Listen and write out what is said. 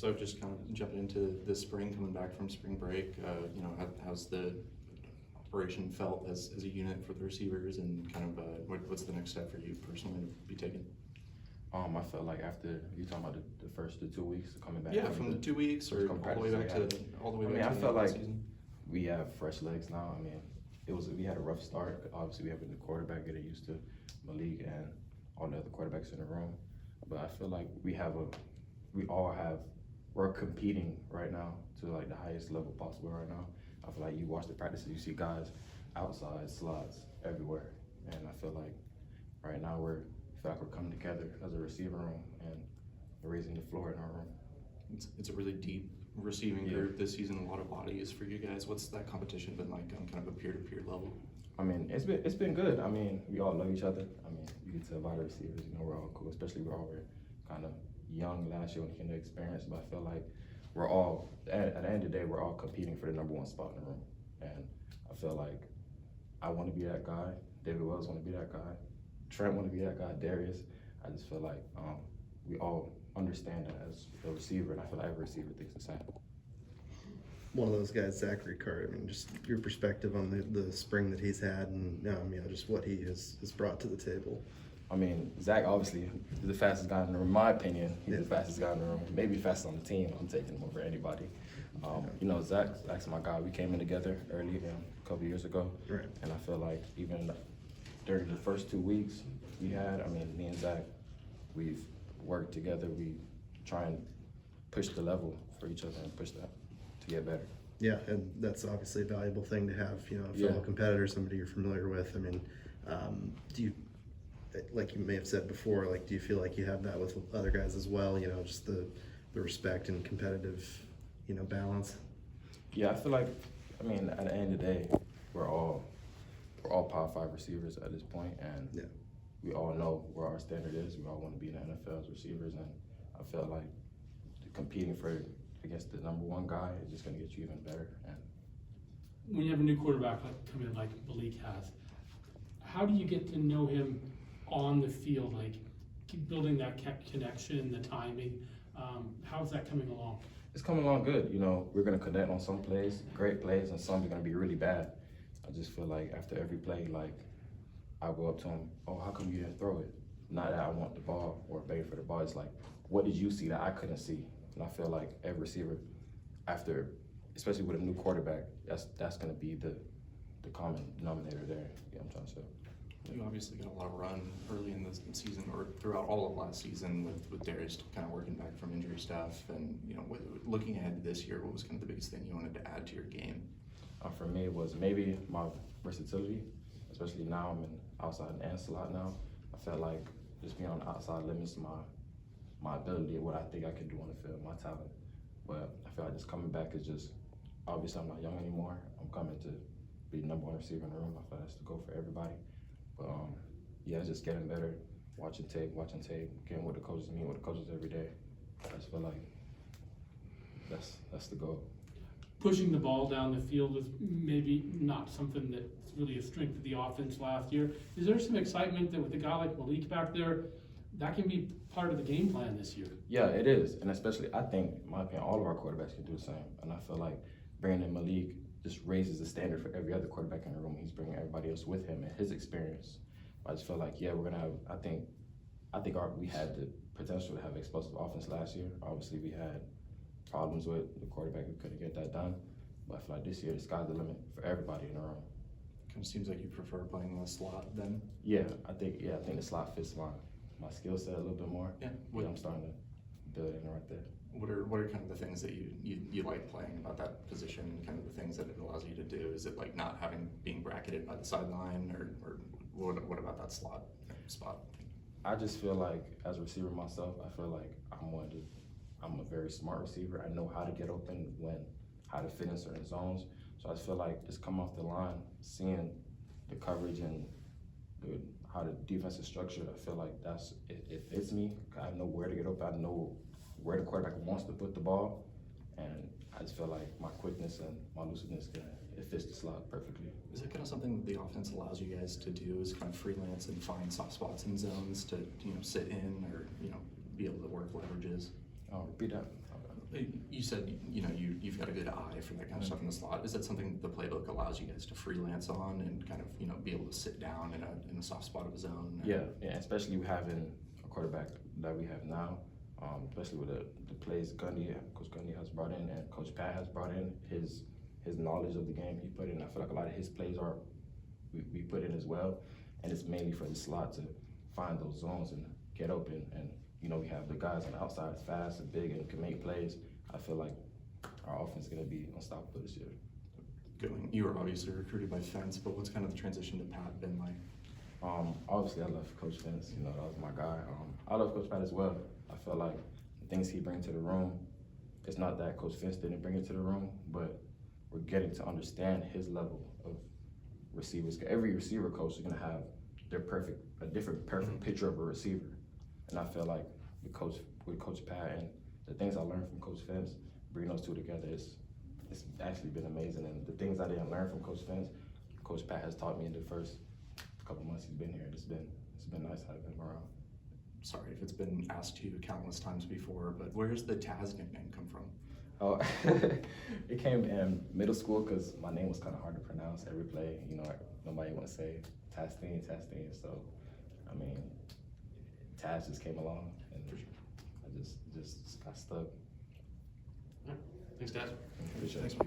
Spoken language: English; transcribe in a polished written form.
So just kind of jumping into this spring, coming back from spring break, how's the operation felt as a unit for the receivers, and kind of what's the next step for you personally to be taken? I felt like after you talking about the first 2 weeks coming back. Yeah, from the 2 weeks or all the way back to I felt the like season. we have fresh legs now. I mean, we had a rough start. Obviously, we have a new quarterback getting used to Malik and all the other quarterbacks in the room. But I feel like we're competing right now to like the highest level possible right now. I feel like you watch the practices, you see guys outside slots everywhere, and I feel like right now we're coming together as a receiver room and raising the floor in our room. It's a really deep receiving group this season. A lot of bodies for you guys. What's that competition been like on kind of a peer-to-peer level? I mean, it's been good. I mean, we all love each other. I mean, you can tell by the receivers, we're all cool. Especially we're kind of young last year when we came to experience, but I feel like we're all at the end of the day, we're all competing for the #1 spot in the room. And I feel like I want to be that guy. David Wells want to be that guy. Trent want to be that guy. Darius. I just feel like we all understand that as a receiver, and I feel like every receiver thinks the same. One of those guys, Zachary Card. I mean, just your perspective on the spring that he's had, and just what he has brought to the table. I mean, Zach obviously is the fastest guy in the room. In my opinion, he's the fastest guy in the room. Maybe fastest on the team. I'm taking him over anybody. Zach's my guy. We came in together early a couple years ago, right? And I feel like even during the first 2 weeks me and Zach, we've worked together. We try and push the level for each other and push that to get better. Yeah, and that's obviously a valuable thing to have. A fellow competitor, somebody you're familiar with. I mean, do you? Like you may have said before, like, do you feel like you have that with other guys as well? Just the respect and competitive, balance. Yeah, I feel like, at the end of the day, we're all Power 5 receivers at this point, and we all know where our standard is. We all want to be in the NFL as receivers, and I feel like competing against the #1 guy is just going to get you even better. And when you have a new quarterback come in like Malik has, how do you get to know him on the field, like keep building that connection, the timing? How's that coming along? It's coming along good. We're going to connect on some plays, great plays, and some are going to be really bad. I just feel like after every play, like I'll go up to him, oh, how come you didn't throw it? Not that I want the ball or beg for the ball. It's like, what did you see that I couldn't see? And I feel like every receiver, especially with a new quarterback, that's going to be the common denominator there. Yeah, I'm trying to say. You obviously got a lot of run early in the season, or throughout all of last season, with Darius kind of working back from injury stuff. And looking ahead to this year, what was kind of the biggest thing you wanted to add to your game? For me, it was maybe my versatility, especially now I'm in outside and slot now. I felt like just being on the outside limits my ability, what I think I can do on the field, my talent. But I feel like just coming back is just, obviously I'm not young anymore. I'm coming to be the #1 receiver in the room. I feel like that's the goal for everybody. But it's just getting better, watching tape, getting with the coaches, meeting with the coaches every day. I just feel like that's the goal. Pushing the ball down the field is maybe not something that's really a strength of the offense last year. Is there some excitement that with a guy like Malik back there, that can be part of the game plan this year? Yeah, it is. And especially, I think, in my opinion, all of our quarterbacks can do the same. And I feel like bringing in Malik just raises the standard for every other quarterback in the room. He's bringing everybody else with him and his experience. I just feel like, we're going to have, I think we had the potential to have explosive offense last year. Obviously, we had problems with the quarterback. We couldn't get that done. But I feel like this year, the sky's the limit for everybody in the room. Kind of seems like you prefer playing in the slot then? Yeah, I think the slot fits my skill set a little bit more. Yeah. I'm starting to build in right there. What are kind of the things that you like playing about that position, and kind of the things that it allows you to do? Is it like not being bracketed by the sideline, or what about that slot spot? I just feel like as a receiver myself, I feel like I'm a very smart receiver. I know how to get open, how to fit in certain zones. So I just feel like just come off the line, seeing the coverage and how the defense is structured, I feel like it fits me. I know where to get open. I know where the quarterback wants to put the ball, and I just feel like my quickness and my lucidness it fits the slot perfectly. Is that kind of something that the offense allows you guys to do? Is kind of freelance and find soft spots and zones to sit in, or be able to work leverages? Oh, repeat that. You said, you know, you've got a good eye for that kind of stuff in the slot. Is that something the playbook allows you guys to freelance on and kind of, you know, be able to sit down in a soft spot of his own? Yeah, especially having a quarterback that we have now, especially with the plays Coach Gundy has brought in and Coach Pat has brought in, his knowledge of the game he put in. I feel like a lot of his plays we put in as well, and it's mainly for the slot to find those zones and get open. And you know, we have the guys on the outside fast and big and can make plays. I feel like our offense is going to be unstoppable this year. You were obviously recruited by Fence, but what's kind of the transition to Pat been like? Obviously, I love Coach Fence. You know, that was my guy. I love Coach Pat as well. I feel like the things he brings to the room, it's not that Coach Fence didn't bring it to the room, but we're getting to understand his level of receivers. Every receiver coach is going to have a different perfect picture of a receiver. And I feel like with Coach Pat and the things I learned from Coach Fence, bringing those two together, it's actually been amazing. And the things I didn't learn from Coach Fence, Coach Pat has taught me in the first couple months he's been here. It's been nice having him around. Sorry if it's been asked to you countless times before, but where's the Taz nickname come from? Oh, it came in middle school because my name was kind of hard to pronounce every play. You know, nobody want to say Tastine. So, I mean, Taz just came along, and I just got stuck. Thanks, guys. Appreciate it. Thanks.